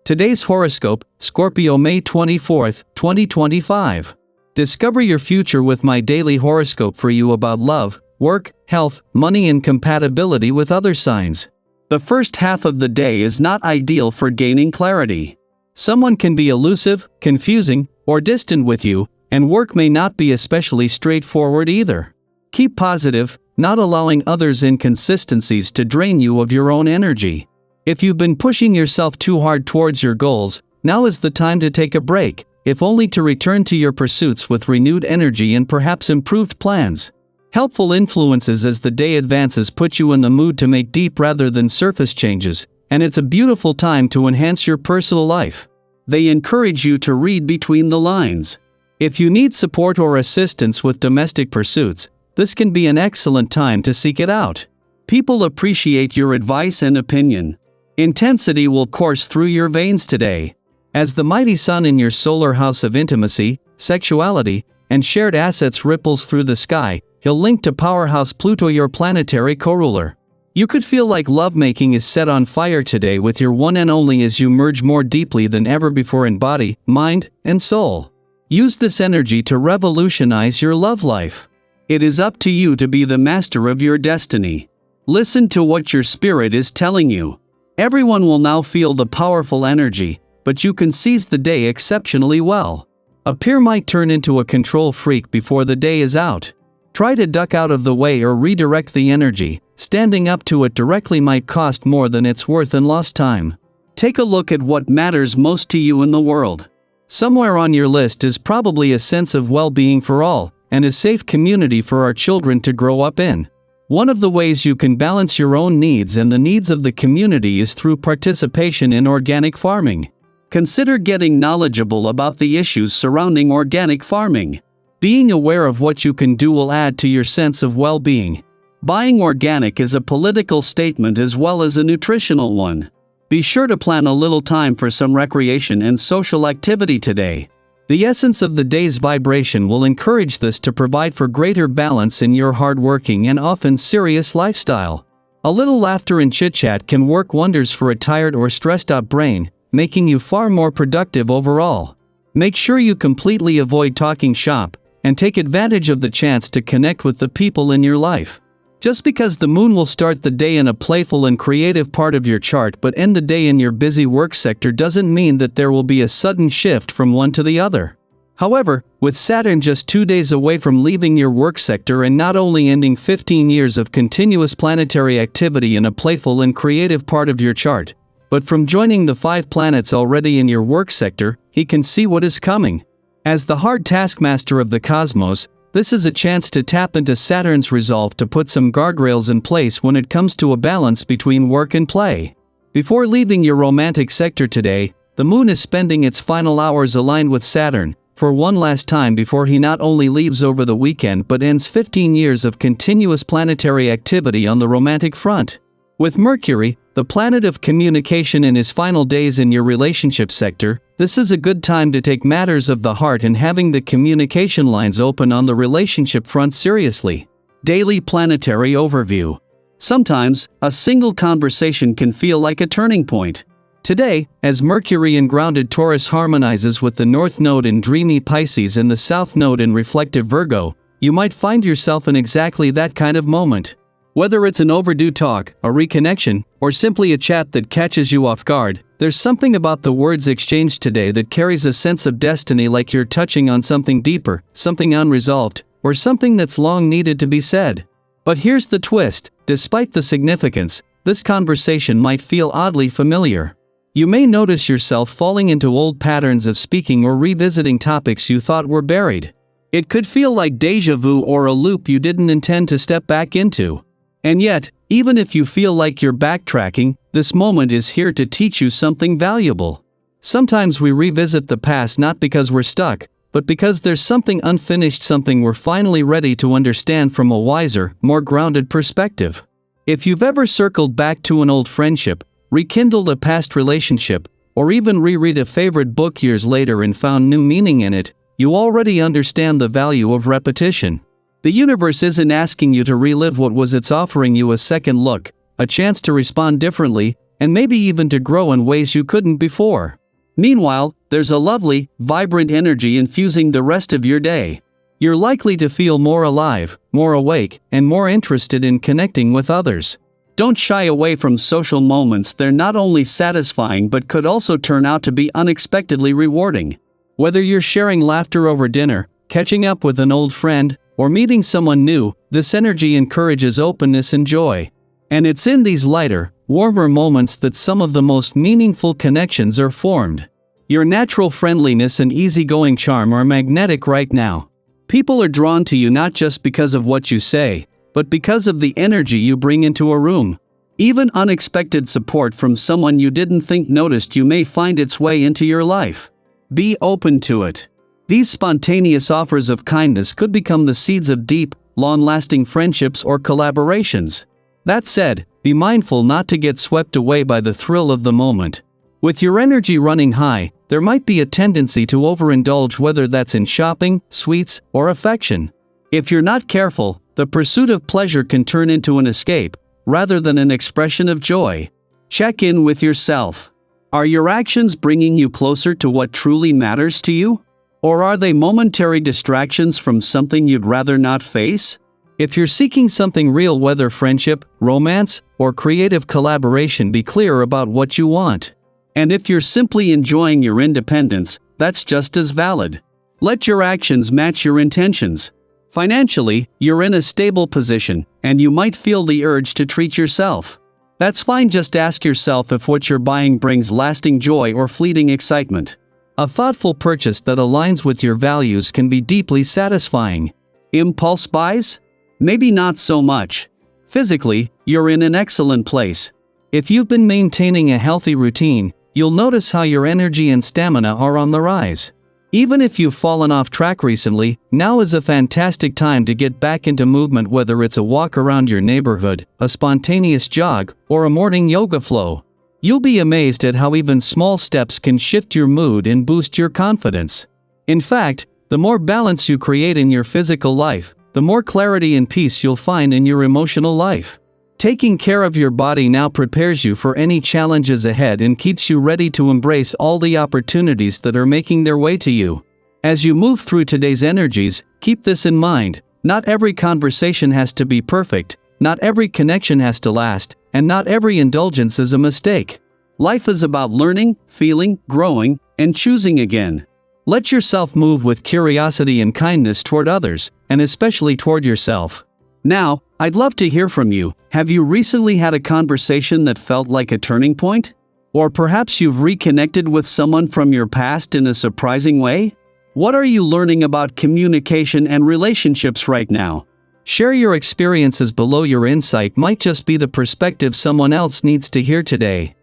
Today's horoscope, Scorpio May 24, 2025. Discover your future with my daily horoscope for you about love, work, health, money and compatibility with other signs. The first half of the day is not ideal for gaining clarity. Someone can be elusive, confusing, or distant with you, and work may not be especially straightforward either. Keep positive, not allowing others' inconsistencies to drain you of your own energy. If you've been pushing yourself too hard towards your goals, now is the time to take a break, if only to return to your pursuits with renewed energy and perhaps improved plans. Helpful influences as the day advances put you in the mood to make deep rather than surface changes, and it's a beautiful time to enhance your personal life. They encourage you to read between the lines. If you need support or assistance with domestic pursuits, this can be an excellent time to seek it out. People appreciate your advice and opinion. Intensity will course through your veins today. As the mighty sun in your solar house of intimacy, sexuality, and shared assets ripples through the sky, he'll link to powerhouse Pluto, your planetary co-ruler. You could feel like lovemaking is set on fire today with your one and only as you merge more deeply than ever before in body, mind, and soul. Use this energy to revolutionize your love life. It is up to you to be the master of your destiny. Listen to what your spirit is telling you. Everyone will now feel the powerful energy, but you can seize the day exceptionally well. A peer might turn into a control freak before the day is out. Try to duck out of the way or redirect the energy. Standing up to it directly might cost more than it's worth in lost time. Take a look at what matters most to you in the world. Somewhere on your list is probably a sense of well-being for all, and a safe community for our children to grow up in. One of the ways you can balance your own needs and the needs of the community is through participation in organic farming. Consider getting knowledgeable about the issues surrounding organic farming. Being aware of what you can do will add to your sense of well-being. Buying organic is a political statement as well as a nutritional one. Be sure to plan a little time for some recreation and social activity today. The essence of the day's vibration will encourage this to provide for greater balance in your hardworking and often serious lifestyle. A little laughter and chit-chat can work wonders for a tired or stressed-out brain, making you far more productive overall. Make sure you completely avoid talking shop, and take advantage of the chance to connect with the people in your life. Just because the moon will start the day in a playful and creative part of your chart but end the day in your busy work sector doesn't mean that there will be a sudden shift from one to the other. However, with Saturn just 2 days away from leaving your work sector and not only ending 15 years of continuous planetary activity in a playful and creative part of your chart, but from joining the 5 planets already in your work sector, he can see what is coming. As the hard taskmaster of the cosmos, this is a chance to tap into Saturn's resolve to put some guardrails in place when it comes to a balance between work and play. Before leaving your romantic sector today, the moon is spending its final hours aligned with Saturn, for one last time before he not only leaves over the weekend but ends 15 years of continuous planetary activity on the romantic front. With Mercury, the planet of communication, in his final days in your relationship sector, this is a good time to take matters of the heart and having the communication lines open on the relationship front seriously. Daily planetary overview. Sometimes, a single conversation can feel like a turning point. Today, as Mercury in grounded Taurus harmonizes with the North Node in dreamy Pisces and the South Node in reflective Virgo, you might find yourself in exactly that kind of moment. Whether it's an overdue talk, a reconnection, or simply a chat that catches you off guard, there's something about the words exchanged today that carries a sense of destiny, like you're touching on something deeper, something unresolved, or something that's long needed to be said. But here's the twist: despite the significance, this conversation might feel oddly familiar. You may notice yourself falling into old patterns of speaking or revisiting topics you thought were buried. It could feel like déjà vu or a loop you didn't intend to step back into. And yet, even if you feel like you're backtracking, this moment is here to teach you something valuable. Sometimes we revisit the past not because we're stuck, but because there's something unfinished, something we're finally ready to understand from a wiser, more grounded perspective. If you've ever circled back to an old friendship, rekindled a past relationship, or even reread a favorite book years later and found new meaning in it, you already understand the value of repetition. The universe isn't asking you to relive what was, it's offering you a second look, a chance to respond differently, and maybe even to grow in ways you couldn't before. Meanwhile, there's a lovely, vibrant energy infusing the rest of your day. You're likely to feel more alive, more awake, and more interested in connecting with others. Don't shy away from social moments. They're not only satisfying but could also turn out to be unexpectedly rewarding. Whether you're sharing laughter over dinner, catching up with an old friend, or meeting someone new, this energy encourages openness and joy. And it's in these lighter, warmer moments that some of the most meaningful connections are formed. Your natural friendliness and easygoing charm are magnetic right now. People are drawn to you not just because of what you say, but because of the energy you bring into a room. Even unexpected support from someone you didn't think noticed you may find its way into your life. Be open to it. These spontaneous offers of kindness could become the seeds of deep, long-lasting friendships or collaborations. That said, be mindful not to get swept away by the thrill of the moment. With your energy running high, there might be a tendency to overindulge, whether that's in shopping, sweets, or affection. If you're not careful, the pursuit of pleasure can turn into an escape, rather than an expression of joy. Check in with yourself. Are your actions bringing you closer to what truly matters to you? Or are they momentary distractions from something you'd rather not face? If you're seeking something real, whether friendship, romance, or creative collaboration, be clear about what you want. And if you're simply enjoying your independence, that's just as valid. Let your actions match your intentions. Financially, you're in a stable position, and you might feel the urge to treat yourself. That's fine. Just ask yourself if what you're buying brings lasting joy or fleeting excitement. A thoughtful purchase that aligns with your values can be deeply satisfying. Impulse buys? Maybe not so much. Physically, you're in an excellent place. If you've been maintaining a healthy routine, you'll notice how your energy and stamina are on the rise. Even if you've fallen off track recently, now is a fantastic time to get back into movement, whether it's a walk around your neighborhood, a spontaneous jog, or a morning yoga flow. You'll be amazed at how even small steps can shift your mood and boost your confidence. In fact, the more balance you create in your physical life, the more clarity and peace you'll find in your emotional life. Taking care of your body now prepares you for any challenges ahead and keeps you ready to embrace all the opportunities that are making their way to you. As you move through today's energies, keep this in mind: not every conversation has to be perfect, not every connection has to last, and not every indulgence is a mistake. Life is about learning, feeling, growing, and choosing again. Let yourself move with curiosity and kindness toward others, and especially toward yourself. Now, I'd love to hear from you. Have you recently had a conversation that felt like a turning point? Or perhaps you've reconnected with someone from your past in a surprising way? What are you learning about communication and relationships right now? Share your experiences below. Your insight might just be the perspective someone else needs to hear today.